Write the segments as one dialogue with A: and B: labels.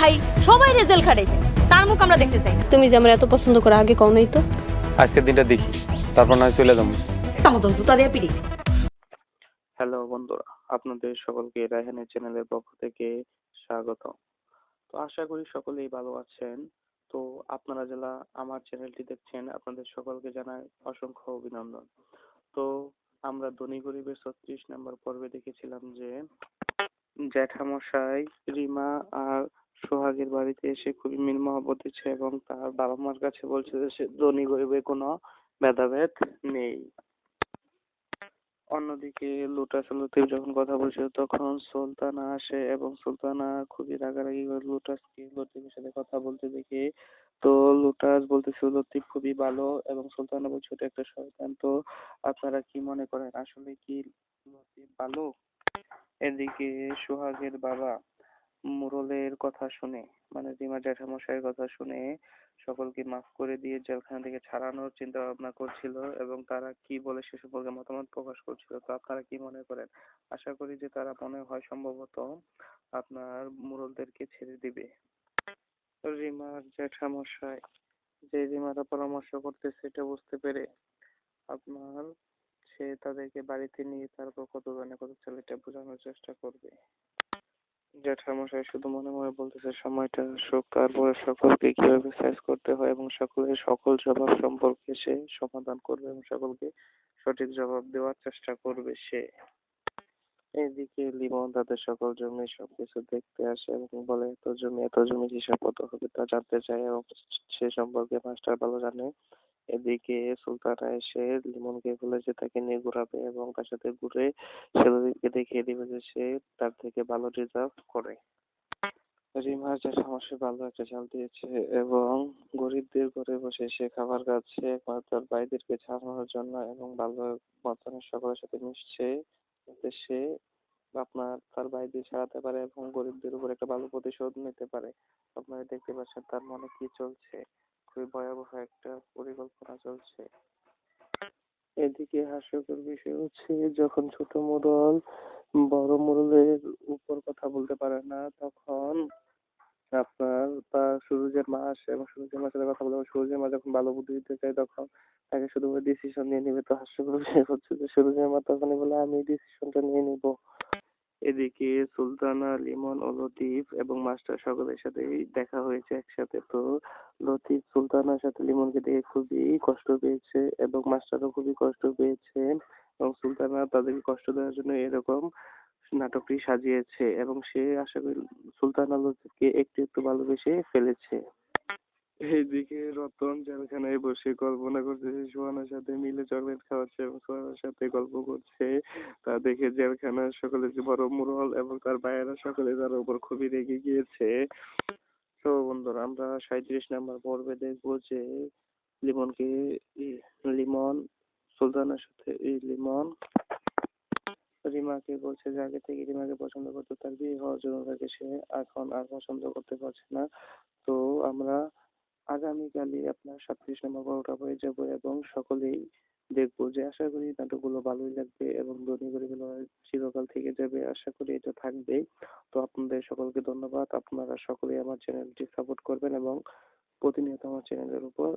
A: ভাই সবাই রেজাল্ট খাটাইছে, তার মুখ আমরা দেখতে চাই না।
B: তুমি যে আমার এত পছন্দ করে আগে কও নাই তো।
C: আজকের দিনটা দেখি, তারপর নয় চলে যাবো।
A: মতো জুতা দিয়ে পিড়ি।
D: হ্যালো বন্ধুরা, আপনাদের সকলকে রায়হানের চ্যানেলের পক্ষ থেকে স্বাগত। তো আশা করি সকলেই ভালো আছেন। তো আপনারা যারা আমার চ্যানেলটি দেখছেন আপনাদের সকলকে জানাই অসংখ্য অভিনন্দন। তো আমরা ধনী গরিবের 36 নম্বর পর্বে দেখেছিলাম যে জ্যাঠামশাই রিমা আর সোহাগের বাড়িতে এসে খুবই মিল মহব্বত দিচ্ছে এবং তার বাবা মার কাছে বলছে যে সে ধনী গরিবের কোনো ভেদাভেদ নেই। অন্যদিকে লুটাস ও লতিফ যখন কথা বলছিল তখন সুলতানা আসে এবং সুলতানা খুবই রাগারাগি করে লুটাসকে লতিফের সাথে কথা বলতে দেখে। তো লুটাস বলতেছিল লতিফ খুবই ভালো এবং সুলতানা বলছে ওটা একটা শয়তান। তো আপনারা কি মনে করেন আসলে কি লতিফ ভালো? এদিকে সোহাগের বাবা মুরলের কথা শুনে, মানে রিমা জ্যাঠামশাইয়ের কথা শুনে সকলকে মাফ করে দিয়ে জেলখানা থেকে ছাড়ানোর চিন্তা ভাবনা করছিল এবং তারা কি বলে সে সম্পর্কে মতামত প্রকাশ করছিল। তো আপনারা কি মনে করেন? আশা করি যে তারা মনে হয় সম্ভবত আপনার মুরলদেরকে ছেড়ে দিবে। রিমার জ্যাঠামশাই যে রিমারা পরামর্শ করতেছে এটা বুঝতে পেরে আপনার সে তাদেরকে বাড়িতে নিয়ে তারপর কত গানে কত ছেলেটা বোঝানোর চেষ্টা করবে। জ্যাঠামশাই শুধু মনে মনে বলতেছে সময়টা আসুক, তারপরে সকলকে কিভাবে সাইজ করতে হয় এবং সকলের সকল জবাব সম্পর্কে সে সমাধান করবে এবং সকলকে সঠিক জবাব দেওয়ার চেষ্টা করবে সে। এদিকে লিমন তাদের সকল জমি সবকিছু দেখতে আসে এবং বলে এত জমি হিসাব কত হবে তা জানতে চায় এবং সে সম্পর্কে মাস্টার ভালো জানে। এদিকে সুলতানা এসে লিমনকে বলে যে তাকে নিয়ে ঘোরাবে এবং তার সাথে ঘুরে ছেলেদেরকে দেখিয়ে দিবে যে সে তার থেকে ভালো রিজার্ভ করে। রিমার যে সমস্যা ভালো একটা চাল দিয়েছে এবং গরিবদের ঘরে বসে সে খাবার খাচ্ছে একমাত্র তার ভাইদেরকে ছাড়ানোর জন্য এবং ভালো মতন সকলের সাথে মিশছে যাতে সে আপনার তার ভাইদের ছাড়াতে পারে এবং গরিবদের উপর একটা ভালো প্রতিশোধ নিতে পারে। আপনারা দেখতে পাচ্ছেন তার মনে কি চলছে, খুবই ভয়াবহ একটা পরিকল্পনা চলছে। এদিকে হাস্যকর বিষয় হচ্ছে যখন ছোট মোড়ল বড় মোড়লের উপর কথা বলতে পারে না তখন আপনার তার সুরজের মা আসে এবং সুরজের মার সাথে কথা বলে এবং সুরজের মা যখন ভালো বুদ্ধি দিতে চায় তখন তাকে শুধু ডিসিশন নিয়ে নিবে। তো হাস্যকর বিষয় হচ্ছে যে সুরজের মা তখনই বলে আমি ডিসিশনটা নিয়ে নিব। এদিকে সুলতানা লিমন ও লতিফ এবং মাস্টার সকলের সাথেই দেখা হয়েছে একসাথে। তো লতিফ সুলতানার সাথে লিমনকে দেখে খুবই কষ্ট পেয়েছে এবং মাস্টারও খুবই কষ্ট পেয়েছেন এবং সুলতানা তাদেরকে কষ্ট দেওয়ার জন্য এরকম নাটকটি সাজিয়েছে এবং সে আশা করি সুলতানা লতিফকে একটু একটু ভালোবেসে ফেলেছে। এইদিকে রতন জেলখানায় বসে কল্পনা করতেছে সোহানার সাথে মিলে চকলেট খাওয়াচ্ছে এবং সোহানার সাথে গল্প করছে। তা দেখে জেলখানার সকলে যে বড় মুরল এবং তার ভাইয়েরা সকলে তার উপর খুবই রেগে গিয়েছে। তো বন্ধুরা আমরা 37 নম্বর পর্বে দেখবো যে লিমনকে লিমন সুলতানের সাথে লিমন রিমাকে বলছে যে আগে থেকে রিমাকে পছন্দ করতো, তার বিয়ে হওয়ার জন্য তাকে সে এখন আর পছন্দ করতে পারছে না। তো আমরা আগামীকালই আপনার 37 নম্বর পর্বটা হয়ে যাব এবং সকলেই দেখবো যে আশা করি নাটকগুলো ভালোই লাগবে এবং ধনী গরিবের লড়াই চিরকাল থেকে যাবে, আশা করি এটা থাকবেই। তো আপনাদের সকলকে ধন্যবাদ, আপনারা সকলেই আমার চ্যানেলটি সাপোর্ট করবেন এবং প্রতিনিয়ত আমার চ্যানেলের উপর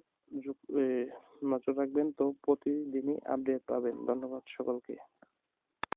D: নজর রাখবেন। তো প্রতিদিনই আপডেট পাবেন। ধন্যবাদ সকলকে।